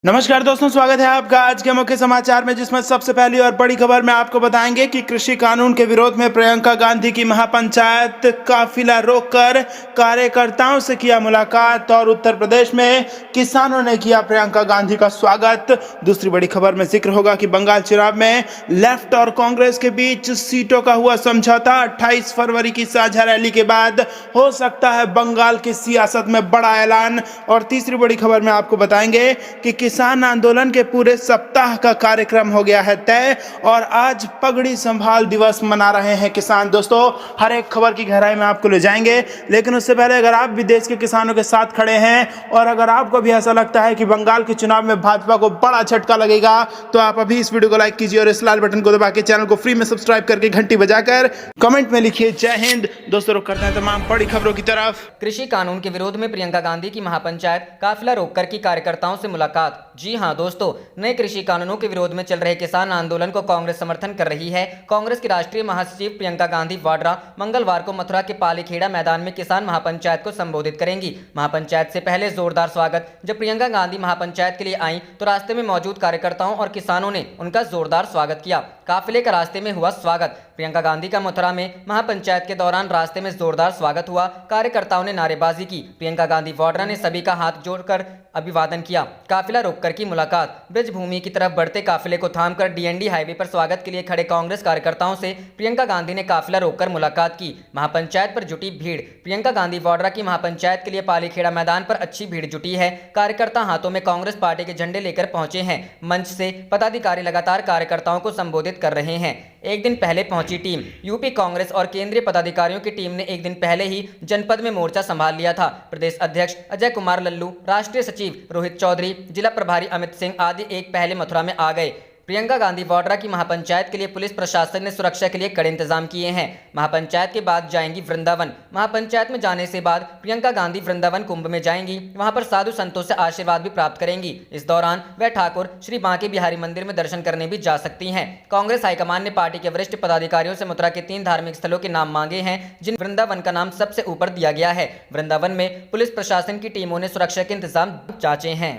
नमस्कार दोस्तों, स्वागत है आपका आज के मुख्य समाचार में, जिसमें सबसे पहली और बड़ी खबर में आपको बताएंगे कि कृषि कानून के विरोध में प्रियंका गांधी की महापंचायत काफिला रोककर कार्यकर्ताओं से किया मुलाकात और उत्तर प्रदेश में किसानों ने किया प्रियंका गांधी का स्वागत। दूसरी बड़ी खबर में जिक्र होगा कि बंगाल चुनाव में लेफ्ट और कांग्रेस के बीच सीटों का हुआ समझौता। 28 फरवरी की साझा रैली के बाद हो सकता है बंगाल की सियासत में बड़ा ऐलान। और तीसरी बड़ी खबर में आपको बताएंगे कि किसान आंदोलन के पूरे सप्ताह का कार्यक्रम हो गया है तय और आज पगड़ी संभाल दिवस मना रहे हैं किसान। दोस्तों, हर एक खबर की गहराई में आपको ले जाएंगे, लेकिन उससे पहले अगर आप भी देश के किसानों के साथ खड़े हैं और अगर आपको भी ऐसा लगता है कि बंगाल के चुनाव में भाजपा को बड़ा झटका लगेगा, तो आप अभी इस वीडियो को लाइक कीजिए और इस लाल बटन को दबा के चैनल को फ्री में सब्सक्राइब करके घंटी बजाकर कमेंट में लिखिए जय हिंद। दोस्तों, रुक करते हैं तमाम बड़ी खबरों की तरफ। कृषि कानून के विरोध में प्रियंका गांधी की महापंचायत काफिला रोककर की कार्यकर्ताओं से मुलाकात। जी हां दोस्तों, नए कृषि कानूनों के विरोध में चल रहे किसान आंदोलन को कांग्रेस समर्थन कर रही है। कांग्रेस की राष्ट्रीय महासचिव प्रियंका गांधी वाड्रा मंगलवार को मथुरा के पालीखेड़ा मैदान में किसान महापंचायत को संबोधित करेंगी। महापंचायत से पहले जोरदार स्वागत। जब प्रियंका गांधी महापंचायत के लिए आई तो रास्ते में मौजूद कार्यकर्ताओं और किसानों ने उनका जोरदार स्वागत किया। काफिले का रास्ते में हुआ स्वागत। प्रियंका गांधी का मथुरा में महापंचायत के दौरान रास्ते में जोरदार स्वागत हुआ। कार्यकर्ताओं ने नारेबाजी की। प्रियंका गांधी वाड्रा ने सभी का हाथ जोड़कर अभिवादन किया। काफिला रोककर की मुलाकात। ब्रजभूमि की तरफ बढ़ते काफिले को थामकर डीएनडी हाईवे पर स्वागत के लिए खड़े कांग्रेस कार्यकर्ताओं से प्रियंका गांधी ने काफिला रोककर मुलाकात की। महापंचायत पर जुटी भीड़। प्रियंका गांधी वाड्रा की महापंचायत के लिए पालीखेड़ा मैदान पर अच्छी भीड़ जुटी है। कार्यकर्ता हाथों में कांग्रेस पार्टी के झंडे लेकर पहुंचे हैं। मंच से पदाधिकारी लगातार कार्यकर्ताओं को संबोधित कर रहे हैं। एक दिन पहले पहुंची टीम। यूपी कांग्रेस और केंद्रीय पदाधिकारियों की टीम ने एक दिन पहले ही जनपद में मोर्चा संभाल लिया था। प्रदेश अध्यक्ष अजय कुमार लल्लू, राष्ट्रीय सचिव रोहित चौधरी, जिला प्रभारी अमित सिंह आदि एक पहले मथुरा में आ गए। प्रियंका गांधी वाड्रा की महापंचायत के लिए पुलिस प्रशासन ने सुरक्षा के लिए कड़े इंतजाम किए हैं। महापंचायत के बाद जाएंगी वृंदावन। महापंचायत में जाने से बाद प्रियंका गांधी वृंदावन कुंभ में जाएंगी। वहां पर साधु संतों से आशीर्वाद भी प्राप्त करेंगी। इस दौरान वह ठाकुर श्री बांके बिहारी मंदिर में दर्शन करने भी जा सकती हैं। कांग्रेस हाईकमान ने पार्टी के वरिष्ठ पदाधिकारियों से मथुरा के 3 धार्मिक स्थलों के नाम मांगे हैं, जिन वृंदावन का नाम सबसे ऊपर दिया गया है। वृंदावन में पुलिस प्रशासन की टीमों ने सुरक्षा के इंतजाम जांचे हैं।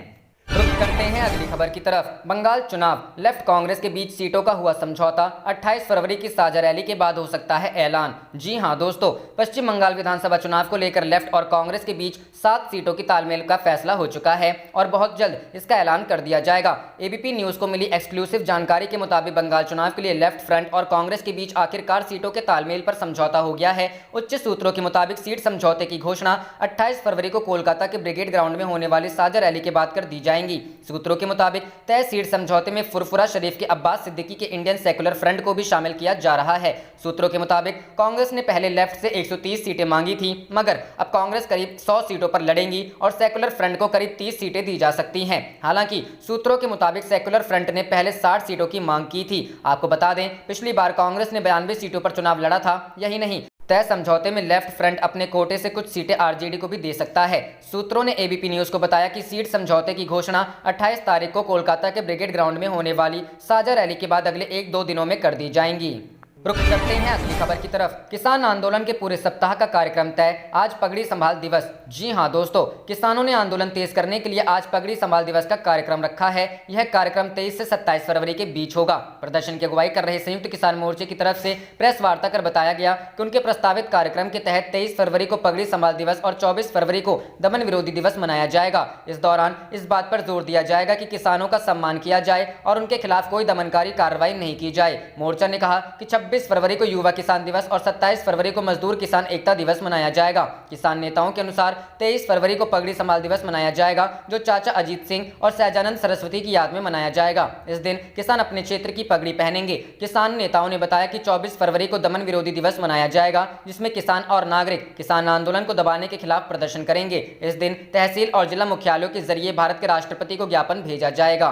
रुक करते हैं अगली खबर की तरफ। बंगाल चुनाव, लेफ्ट कांग्रेस के बीच सीटों का हुआ समझौता। 28 फरवरी की साझा रैली के बाद हो सकता है ऐलान। जी हां दोस्तों, पश्चिम बंगाल विधानसभा चुनाव को लेकर लेफ्ट और कांग्रेस के बीच 7 सीटों की तालमेल का फैसला हो चुका है और बहुत जल्द इसका ऐलान कर दिया जाएगा। एबीपी न्यूज को मिली एक्सक्लूसिव जानकारी के मुताबिक बंगाल चुनाव के लिए लेफ्ट फ्रंट और कांग्रेस के बीच आखिरकार सीटों के तालमेल पर समझौता हो गया है। उच्च सूत्रों के मुताबिक सीट समझौते की घोषणा 28 फरवरी को कोलकाता के ब्रिगेड ग्राउंड में होने वाली साझा रैली के बाद कर दी जाएंगी। सूत्रों के मुताबिक तय सीट समझौते में फुरफुरा शरीफ के अब्बास सिद्दीकी के इंडियन सेकुलर फ्रंट को भी शामिल किया जा रहा है। सूत्रों के मुताबिक कांग्रेस ने पहले लेफ्ट से 130 सीटें मांगी थी, मगर अब कांग्रेस करीब 100 सीटों पर लड़ेंगी और सेकुलर फ्रंट को करीब 30 सीटें दी जा सकती हैं। हालांकि सूत्रों के मुताबिक सेकुलर फ्रंट ने पहले 60 सीटों की मांग की थी। आपको बता दें, पिछली बार कांग्रेस ने 92 सीटों पर चुनाव लड़ा था। यही नहीं, तय समझौते में लेफ्ट फ्रंट अपने कोटे से कुछ सीटें आरजेडी को भी दे सकता है। सूत्रों ने एबीपी न्यूज को बताया कि सीट समझौते की घोषणा 28 तारीख को कोलकाता के ब्रिगेड ग्राउंड में होने वाली साझा रैली के बाद अगले 1-2 दिनों में कर दी जाएंगी। रुक करते हैं अगली खबर की तरफ। किसान आंदोलन के पूरे सप्ताह का कार्यक्रम तय। आज पगड़ी संभाल दिवस। जी हां दोस्तों, किसानों ने आंदोलन तेज करने के लिए आज पगड़ी संभाल दिवस का कार्यक्रम रखा है। यह कार्यक्रम 23 से 27 फरवरी के बीच होगा। प्रदर्शन की अगुवाई कर रहे संयुक्त किसान मोर्चे की तरफ से प्रेस वार्ता कर बताया गया कि उनके प्रस्तावित कार्यक्रम के तहत 23 फरवरी को पगड़ी संभाल दिवस और 24 फरवरी को दमन विरोधी दिवस मनाया जाएगा। इस दौरान इस बात पर जोर दिया जाएगा कि किसानों का सम्मान किया जाए और उनके खिलाफ कोई दमनकारी कार्रवाई नहीं की जाए। मोर्चा ने कहा कि 26 फरवरी को युवा किसान दिवस और 27 फरवरी को मजदूर किसान एकता दिवस मनाया जाएगा। किसान नेताओं के अनुसार 23 फरवरी को पगड़ी संभाल दिवस मनाया जाएगा, जो चाचा अजीत सिंह और सहजानंद सरस्वती की याद में मनाया जाएगा। इस दिन किसान अपने क्षेत्र की पगड़ी पहनेंगे। किसान नेताओं ने बताया कि 24 फरवरी को दमन विरोधी दिवस मनाया जाएगा, जिसमें किसान और नागरिक किसान आंदोलन को दबाने के खिलाफ प्रदर्शन करेंगे। इस दिन तहसील और जिला मुख्यालयों के जरिए भारत के राष्ट्रपति को ज्ञापन भेजा जाएगा।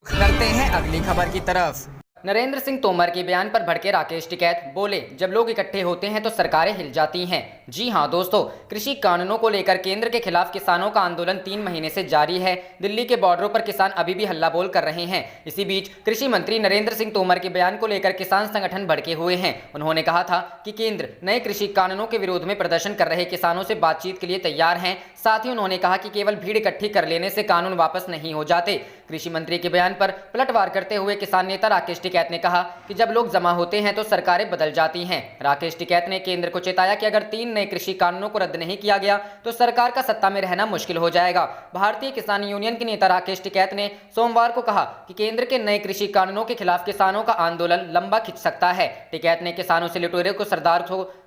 करते हैं अगली खबर की तरफ। नरेंद्र सिंह तोमर के बयान पर भड़के राकेश टिकैत। बोले, जब लोग इकट्ठे होते हैं तो सरकारें हिल जाती हैं। जी हां दोस्तों, कृषि कानूनों को लेकर केंद्र के खिलाफ किसानों का आंदोलन 3 महीने से जारी है। दिल्ली के बॉर्डरों पर किसान अभी भी हल्ला बोल कर रहे हैं। इसी बीच कृषि मंत्री नरेंद्र सिंह तोमर के बयान को लेकर किसान संगठन भड़के हुए हैं। उन्होंने कहा था कि केंद्र नए कृषि कानूनों के विरोध में प्रदर्शन कर रहे किसानों से बातचीत के लिए तैयार हैं। साथ ही उन्होंने कहा कि केवल भीड़ इकट्ठी कर लेने से कानून वापस नहीं हो जाते। कृषि मंत्री के बयान पर पलटवार करते हुए किसान नेता राकेश टिकैत ने कहा कि जब लोग जमा होते हैं तो सरकारें बदल जाती हैं। राकेश टिकैत ने केंद्र को चेताया कि अगर 3 नए कृषि कानूनों को रद्द नहीं किया गया तो सरकार का सत्ता में रहना मुश्किल हो जाएगा। भारतीय किसान यूनियन के नेता राकेश टिकैत ने सोमवार को कहा कि केंद्र के नए कृषि कानूनों के खिलाफ किसानों का आंदोलन लंबा खिंच सकता है। टिकैत ने किसानों से लुटेरों को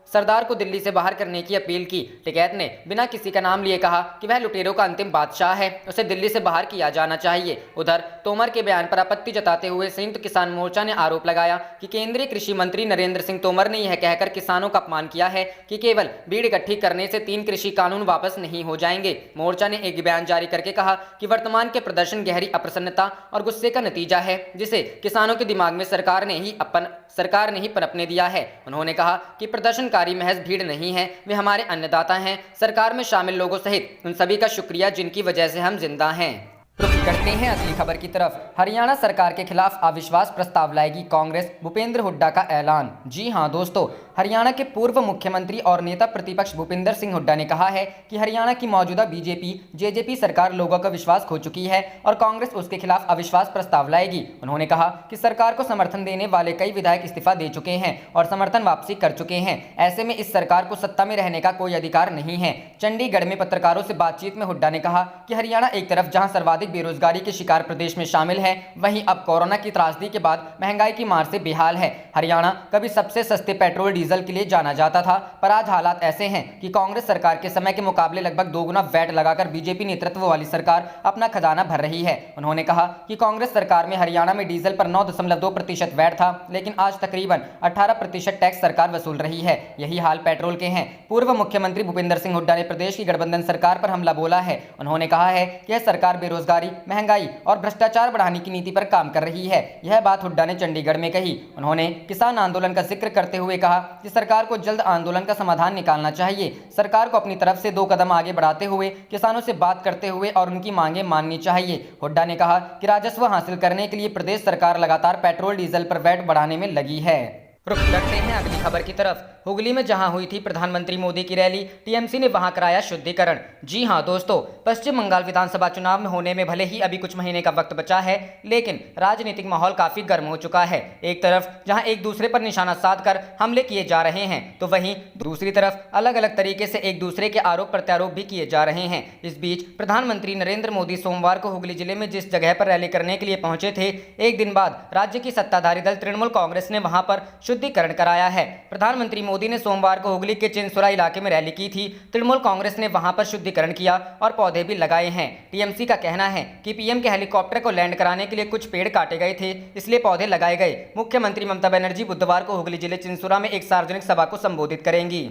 सरदार को दिल्ली से बाहर करने की अपील की। टिकैत ने बिना किसी का नाम लिए कहा कि वह लुटेरों का अंतिम बादशाह है, उसे दिल्ली से बाहर किया जाना चाहिए। उधर तोमर के बयान पर आपत्ति जताते हुए संयुक्त किसान मोर्चा ने आरोप लगाया कि केंद्रीय कृषि मंत्री नरेंद्र सिंह तोमर ने यह कहकर किसानों का अपमान किया है कि केवल भीड़ इकट्ठी करने से 3 कृषि कानून वापस नहीं हो जाएंगे। मोर्चा ने एक बयान जारी करके कहा कि वर्तमान के प्रदर्शन गहरी अप्रसन्नता और गुस्से का नतीजा है, जिसे किसानों के दिमाग में सरकार ने ही पनपने दिया है। उन्होंने कहा कि प्रदर्शनकारी महज भीड़ नहीं है, वे हमारे अन्नदाता हैं, सरकार में शामिल लोगों सहित उन सभी का शुक्रिया जिनकी वजह से हम जिंदा हैं। रुख करते हैं अगली खबर की तरफ। हरियाणा सरकार के खिलाफ अविश्वास प्रस्ताव लाएगी कांग्रेस, भूपेंद्र हुड्डा का ऐलान। जी हां दोस्तों, हरियाणा के पूर्व मुख्यमंत्री और नेता प्रतिपक्ष भूपेंद्र सिंह हुड्डा ने कहा है कि हरियाणा की मौजूदा बीजेपी जेजेपी सरकार लोगों का विश्वास खो चुकी है और कांग्रेस उसके खिलाफ अविश्वास प्रस्ताव लाएगी। उन्होंने कहा कि सरकार को समर्थन देने वाले कई विधायक इस्तीफा दे चुके हैं और समर्थन वापसी कर चुके हैं। ऐसे में इस सरकार को सत्ता में रहने का कोई अधिकार नहीं है। चंडीगढ़ में पत्रकारों से बातचीत में हुड्डा ने कहा कि हरियाणा एक तरफ जहां सर्वाधिक बेरोजगारी के शिकार प्रदेश में शामिल है, वहीं अब कोरोना की त्रासदी के बाद महंगाई की मार से बेहाल है। हरियाणा कभी सबसे सस्ते पेट्रोल डीजल के लिए जाना जाता था, पर आज हालात ऐसे हैं कि कांग्रेस सरकार के समय के मुकाबले लगभग 2 गुना वैट लगाकर बीजेपी नेतृत्व वाली सरकार अपना खजाना भर रही है। उन्होंने कहा कि कांग्रेस सरकार में हरियाणा में डीजल पर 9.2% वैट था, लेकिन आज तकरीबन 18% टैक्स सरकार वसूल रही है। यही हाल पेट्रोल के हैं। पूर्व मुख्यमंत्री भूपेंद्र सिंह हुड्डा ने प्रदेश की गठबंधन सरकार पर हमला बोला है। उन्होंने कहा है कि यह सरकार बेरोजगारी, महंगाई और भ्रष्टाचार बढ़ाने की नीति पर काम कर रही है। यह बात हुड्डा ने चंडीगढ़ में कही। उन्होंने किसान आंदोलन का जिक्र करते हुए कहा कि सरकार को जल्द आंदोलन का समाधान निकालना चाहिए। सरकार को अपनी तरफ से 2 कदम आगे बढ़ाते हुए किसानों से बात करते हुए और उनकी मांगे माननी चाहिए। हुड्डा ने कहा कि राजस्व हासिल करने के लिए प्रदेश सरकार लगातार पेट्रोल डीजल पर वैट बढ़ाने में लगी है। रुख करते हैं अगली खबर की तरफ। हुगली में जहां हुई थी प्रधानमंत्री मोदी की रैली, टीएमसी ने वहां कराया शुद्धिकरण। जी हां दोस्तों, पश्चिम बंगाल विधानसभा चुनाव में होने में भले ही अभी कुछ महीने का वक्त बचा है, लेकिन राजनीतिक माहौल काफी गर्म हो चुका है। एक तरफ जहां एक दूसरे पर निशाना साधकर हमले किए जा रहे हैं, तो वहीं दूसरी तरफ अलग अलग तरीके से एक दूसरे के आरोप प्रत्यारोप भी किए जा रहे हैं। इस बीच प्रधानमंत्री नरेंद्र मोदी सोमवार को हुगली जिले में जिस जगह पर रैली करने के लिए पहुंचे थे, एक दिन बाद राज्य की सत्ताधारी दल तृणमूल कांग्रेस ने वहां पर शुद्धिकरण कराया है। प्रधानमंत्री मोदी ने सोमवार को हुगली के चिंसुरा इलाके में रैली की थी। तृणमूल कांग्रेस ने वहां पर शुद्धिकरण किया और पौधे भी लगाए हैं। टीएमसी का कहना है कि पीएम के हेलीकॉप्टर को लैंड कराने के लिए कुछ पेड़ काटे गए थे, इसलिए पौधे लगाए गए। मुख्यमंत्री ममता बनर्जी बुधवार को हुगली जिले चिंसुरा में एक सार्वजनिक सभा को संबोधित करेंगी।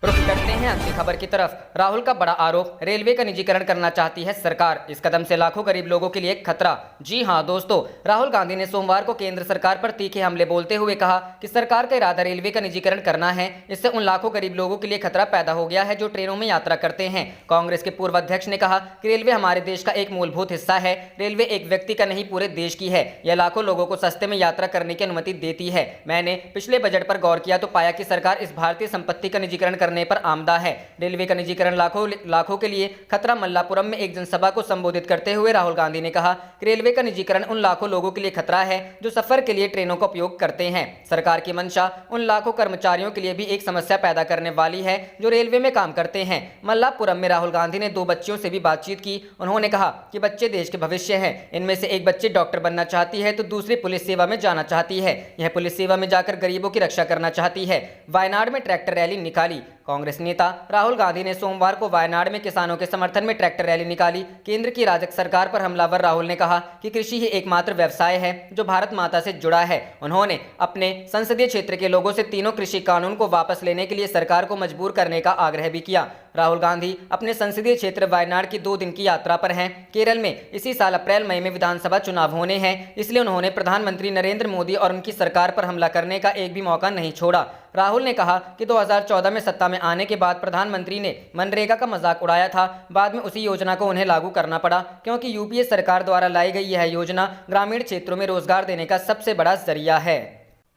रुख करते हैं अगली खबर की तरफ। राहुल का बड़ा आरोप, रेलवे का निजीकरण करना चाहती है सरकार, इस कदम से लाखों गरीब लोगों के लिए खतरा। जी हां दोस्तों, राहुल गांधी ने सोमवार को केंद्र सरकार पर तीखे हमले बोलते हुए कहा कि सरकार का इरादा रेलवे का निजीकरण करना है। इससे उन लाखों गरीब लोगों के लिए खतरा पैदा हो गया है जो ट्रेनों में यात्रा करते हैं। कांग्रेस के पूर्व अध्यक्ष ने कहा कि रेलवे हमारे देश का एक मूलभूत हिस्सा है। रेलवे एक व्यक्ति का नहीं, पूरे देश की है। यह लाखों लोगों को सस्ते में यात्रा करने की अनुमति देती है। मैंने पिछले बजट पर गौर किया तो पाया कि सरकार इस भारतीय संपत्ति का निजीकरण करने पर आमदा है। रेलवे का निजीकरण लाखों के लिए खतरा। मल्लापुरम में एक जनसभा को संबोधित करते हुए राहुल गांधी ने कहा कि रेलवे का निजीकरण उन लाखों लोगों के लिए खतरा है जो सफर के लिए ट्रेनों का उपयोग करते हैं। सरकार की मंशा उन लाखों कर्मचारियों के लिए भी एक समस्या पैदा करने वाली है जो रेलवे में काम करते हैं। मल्लापुरम में राहुल गांधी ने 2 बच्चियों से भी बातचीत की। उन्होंने कहा कि बच्चे देश के भविष्य हैं। इनमें से एक बच्ची डॉक्टर बनना चाहती है तो दूसरी पुलिस सेवा में जाना चाहती है। यह पुलिस सेवा में जाकर गरीबों की रक्षा करना चाहती है। वायनाड में ट्रैक्टर रैली निकाली। कांग्रेस नेता राहुल गांधी ने सोमवार को वायनाड में किसानों के समर्थन में ट्रैक्टर रैली निकाली। केंद्र की राजग सरकार पर हमलावर राहुल ने कहा कि कृषि ही एकमात्र व्यवसाय है जो भारत माता से जुड़ा है। उन्होंने अपने संसदीय क्षेत्र के लोगों से तीनों कृषि कानून को वापस लेने के लिए सरकार को मजबूर करने का आग्रह भी किया। राहुल गांधी अपने संसदीय क्षेत्र वायनाड की 2 दिन की यात्रा पर हैं। केरल में इसी साल अप्रैल मई में विधानसभा चुनाव होने हैं, इसलिए उन्होंने प्रधानमंत्री नरेंद्र मोदी और उनकी सरकार पर हमला करने का एक भी मौका नहीं छोड़ा। राहुल ने कहा कि 2014 में सत्ता में आने के बाद प्रधानमंत्री ने मनरेगा का मजाक उड़ाया था। बाद में उसी योजना को उन्हें लागू करना पड़ा, क्योंकि यूपीए सरकार द्वारा लाई गई यह योजना ग्रामीण क्षेत्रों में रोजगार देने का सबसे बड़ा जरिया है।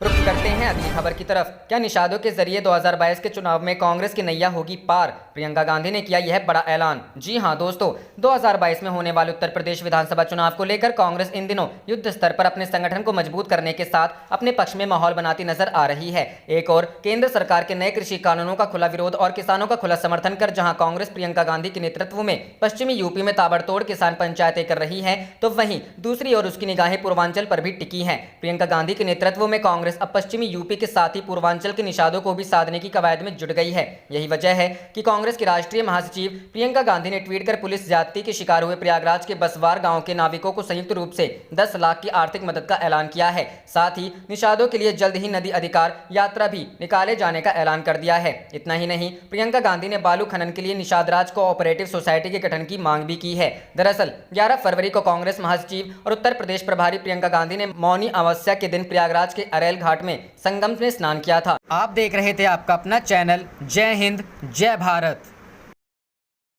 रुख करते हैं अगली खबर की तरफ। क्या निषादों के जरिए 2022 के चुनाव में कांग्रेस की नैया होगी पार? प्रियंका गांधी ने किया यह बड़ा ऐलान। जी हां दोस्तों, 2022 में होने वाले उत्तर प्रदेश विधानसभा चुनाव को लेकर कांग्रेस इन दिनों युद्ध स्तर पर अपने संगठन को मजबूत करने के साथ अपने पक्ष में माहौल बनाती नजर आ रही है। एक और केंद्र सरकार के नए कृषि कानूनों का खुला विरोध और किसानों का खुला समर्थन कर जहां कांग्रेस प्रियंका गांधी के नेतृत्व में पश्चिमी यूपी में ताबड़तोड़ किसान पंचायतें कर रही है, तो वहीं दूसरी ओर उसकी निगाहें पूर्वांचल पर भी टिकी हैं। प्रियंका गांधी के नेतृत्व में कांग्रेस अब पश्चिमी यूपी के साथ ही पूर्वांचल के निषादों को भी साधने की कवायद में जुट गई है। यही वजह है कि कांग्रेस की राष्ट्रीय महासचिव प्रियंका गांधी ने ट्वीट कर पुलिस ज्यादती के शिकार हुए प्रयागराज के बसवार गांव के नाविकों को संयुक्त रूप से 10 लाख की आर्थिक मदद का ऐलान किया है। साथ ही निषादों के लिए जल्द ही नदी अधिकार यात्रा भी निकाले जाने का ऐलान कर दिया है। इतना ही नहीं, प्रियंका गांधी ने बालू खनन के लिए निषादराज कोऑपरेटिव सोसाइटी के गठन की मांग भी की है। दरअसल 11 फरवरी को कांग्रेस महासचिव और उत्तर प्रदेश प्रभारी प्रियंका गांधी ने मौनी अमावस्या के दिन प्रयागराज के अरेल घाट में संगम में स्नान किया था। आप देख रहे थे आपका अपना चैनल जय हिंद जय भारत।